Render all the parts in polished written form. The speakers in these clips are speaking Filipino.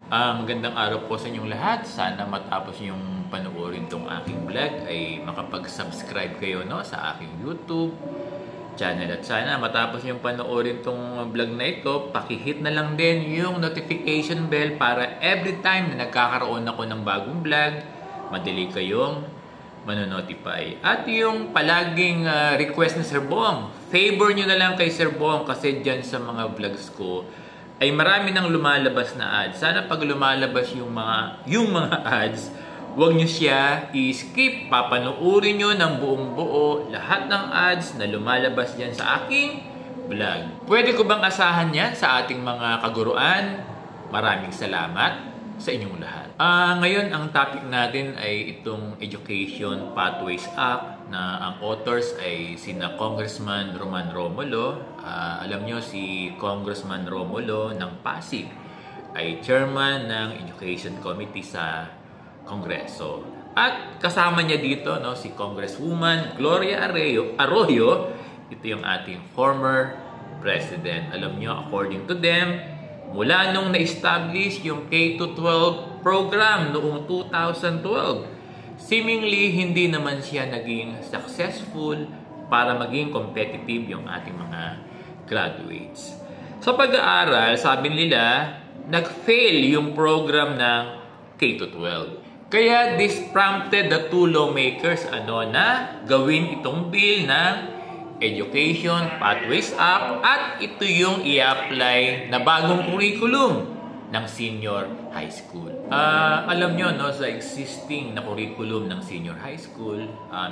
Magandang araw po sa inyong lahat. Sana matapos yung panoorin tong aking vlog ay makapag-subscribe kayo sa aking YouTube channel. At sana matapos yung panoorin tong vlog na ito, pakihit na lang din yung notification bell para every time na nagkakaroon ako ng bagong vlog, madali kayong manonotify. At yung palaging request ni Sir Bong, favor nyo na lang kay Sir Bong kasi dyan sa mga vlogs ko ay marami nang lumalabas na ads. Sana pag lumalabas yung mga ads, huwag nyo siya i-skip. Papanoorin nyo ng buong buo lahat ng ads na lumalabas dyan sa aking vlog. Pwede ko bang asahan yan sa ating mga kaguruan? Maraming salamat sa inyong lahat. Ngayon, ang topic natin ay itong Education Pathways Act na ang authors ay sina Congressman Roman Romulo. Alam nyo, si Congressman Romulo ng Pasig ay chairman ng Education Committee sa Kongreso. At kasama niya dito si Congresswoman Gloria Arroyo. Ito yung ating former president. Alam nyo, according to them, mula nung na-establish yung K-12 program noong 2012, seemingly hindi naman siya naging successful para maging competitive yung ating mga graduates. Sa pag-aaral, sabi nila, nag-fail yung program ng K-12. Kaya this prompted the two lawmakers na gawin itong bill ng Education Pathways Act at ito yung i-apply na bagong curriculum ng senior high school. Alam nyo, sa existing na curriculum ng senior high school,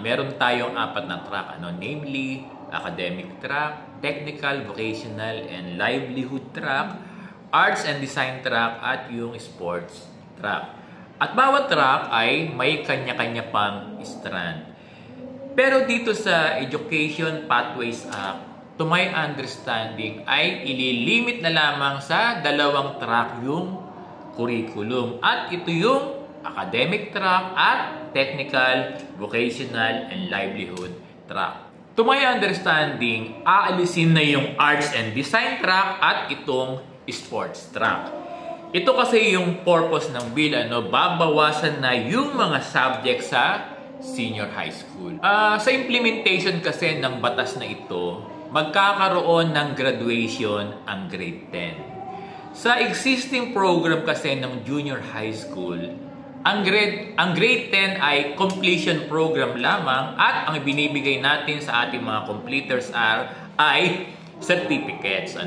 meron tayong 4 na track, namely academic track, technical, vocational, and livelihood track, arts and design track, at yung sports track. At bawat track ay may kanya-kanya pang strand. Pero dito sa Education Pathways Act, to my understanding, ay ililimit na lamang sa 2 track yung curriculum. At ito yung academic track at technical, vocational, and livelihood track. To my understanding, aalisin na yung arts and design track at itong sports track. Ito kasi yung purpose ng bill, babawasan na yung mga subjects sa senior high school. Sa implementation kasi ng batas na ito, magkakaroon ng graduation ang grade 10. Sa existing program kasi ng junior high school, ang grade 10 ay completion program lamang at ang binibigay natin sa ating mga completers ay certificates.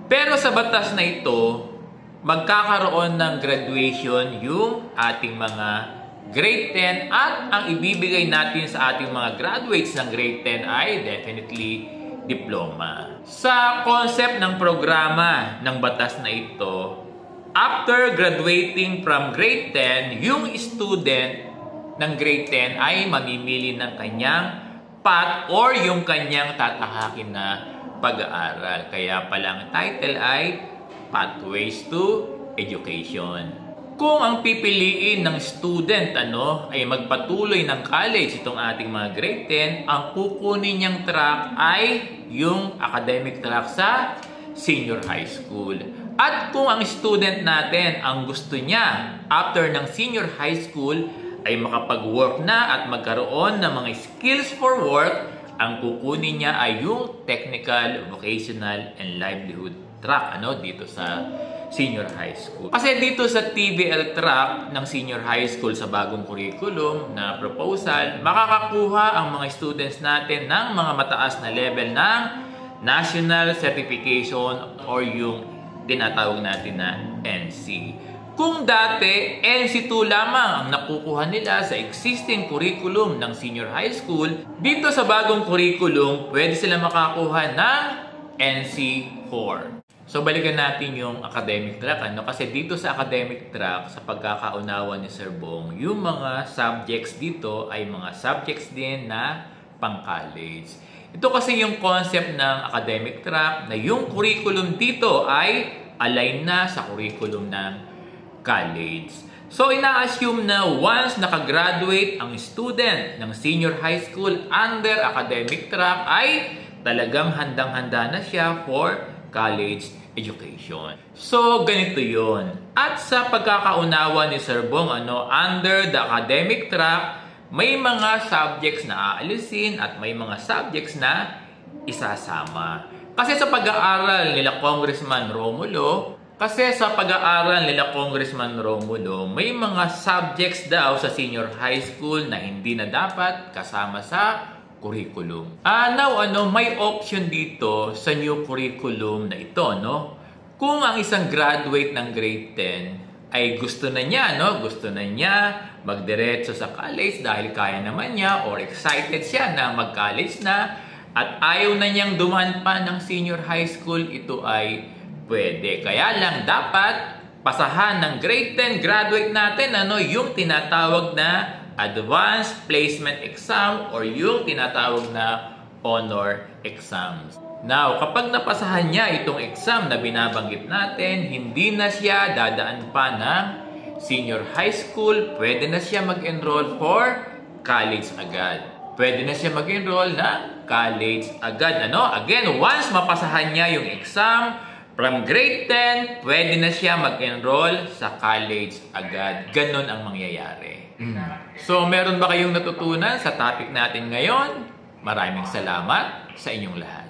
Pero sa batas na ito, magkakaroon ng graduation yung ating mga grade 10 at ang ibibigay natin sa ating mga graduates ng grade 10 ay definitely diploma. Sa concept ng programa ng batas na ito, after graduating from grade 10, yung student ng grade 10 ay mamimili ng kanyang path or yung kanyang tatahakin na pag-aaral. Kaya palang title ay Pathways to Education. Kung ang pipiliin ng student ay magpatuloy ng college itong ating mga grade 10, ang kukunin niyang track ay yung academic track sa senior high school. At kung ang student natin ang gusto niya after ng senior high school ay makapag-work na at magkaroon ng mga skills for work, ang kukunin niya ay yung technical, vocational, and livelihood track dito sa senior high school. Kasi dito sa TVL track ng senior high school sa bagong curriculum na proposal, makakakuha ang mga students natin ng mga mataas na level ng national certification or yung tinatawag natin na NC. Kung dati, NC2 lamang ang nakukuha nila sa existing curriculum ng senior high school, dito sa bagong curriculum, pwede sila makakuha ng NC4. So, balikan natin yung academic track. Kasi dito sa academic track, sa pagkakaunawa ni Sir Bong, yung mga subjects dito ay mga subjects din na pang-college. Ito kasi yung concept ng academic track na yung curriculum dito ay align na sa curriculum ng college. So, ina-assume na once nakagraduate ang student ng senior high school under academic track ay talagang handang-handa na siya for college education. So, ganito yun. At sa pagkakaunawa ni Sir Bong, under the academic track, may mga subjects na aalisin at may mga subjects na isasama. Kasi sa pag-aaral nila Congressman Romulo, may mga subjects daw sa senior high school na hindi na dapat kasama sa curriculum. Now, may option dito sa new curriculum na ito, no? Kung ang isang graduate ng grade 10 ay gusto na niya magdiretso sa college dahil kaya naman niya or excited siya na mag-college na at ayaw na niyang dumaan pa ng senior high school, ito ay pwede. Kaya lang dapat pasahan ng grade 10 graduate natin yung tinatawag na advanced placement exam or yung tinatawag na honor exams. Now, kapag napasahan niya itong exam na binabanggit natin, hindi na siya dadaan pa ng senior high school, pwede na siya mag-enroll for college agad. Again, once mapasahan niya yung exam, from grade 10, pwede na siya mag-enroll sa college agad. Ganon ang mangyayari. So, meron ba kayong natutunan sa topic natin ngayon? Maraming salamat sa inyong lahat.